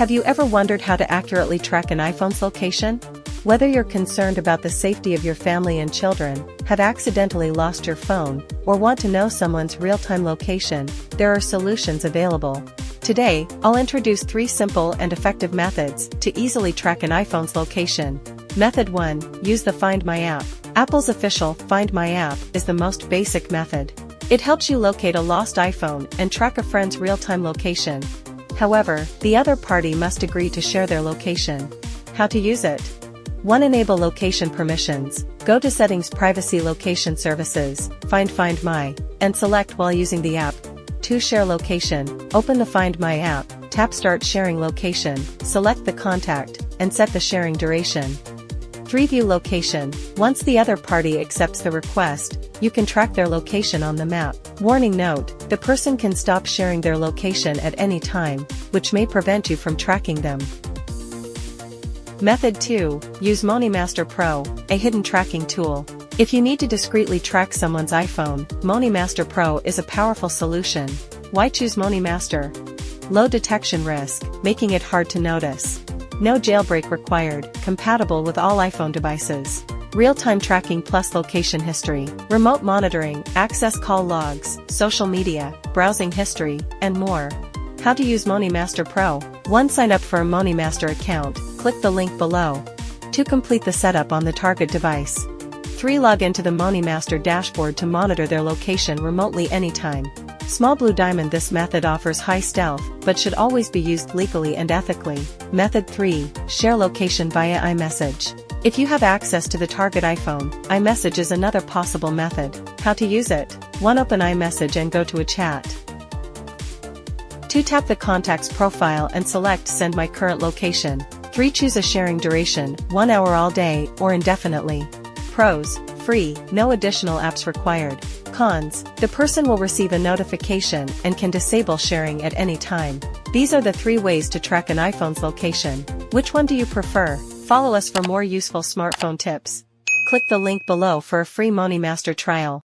Have you ever wondered how to accurately track an iPhone's location? Whether you're concerned about the safety of your family and children, have accidentally lost your phone, or want to know someone's real-time location, there are solutions available. Today, I'll introduce 3 simple and effective methods to easily track an iPhone's location. Method 1. Use the Find My app. Apple's official Find My app is the most basic method. It helps you locate a lost iPhone and track a friend's real-time location. However, the other party must agree to share their location. How to use it? 1. Enable location permissions. Go to Settings, Privacy, Location Services, Find My, and select while using the app. 2. Share location. Open the Find My app, tap Start Sharing Location, select the contact, and set the sharing duration. 3. View location. Once the other party accepts the request, you can track their location on the map. Warning note, the person can stop sharing their location at any time, which may prevent you from tracking them. Method 2. Use MoniMaster Pro, a hidden tracking tool. If you need to discreetly track someone's iPhone, MoniMaster Pro is a powerful solution. Why choose MoniMaster? Low detection risk, making it hard to notice. No jailbreak required, compatible with all iPhone devices. Real-time tracking plus location history, remote monitoring, access call logs, social media, browsing history, and more. How to use MoniMaster Pro? 1. Sign up for a MoniMaster account, click the link below. 2. Complete the setup on the target device. 3. Log into the MoniMaster dashboard to monitor their location remotely anytime. Small blue diamond. This method offers high stealth, but should always be used legally and ethically. Method 3. Share location via iMessage. If you have access to the target iPhone, iMessage is another possible method. How to use it? 1. Open iMessage and go to a chat. 2. Tap the contact's profile and select Send My Current Location. 3. Choose a sharing duration, 1 hour all day, or indefinitely. Pros: free, no additional apps required. Cons: the person will receive a notification and can disable sharing at any time. These are the 3 ways to track an iPhone's location. Which one do you prefer? Follow us for more useful smartphone tips. Click the link below for a free MoniMaster trial.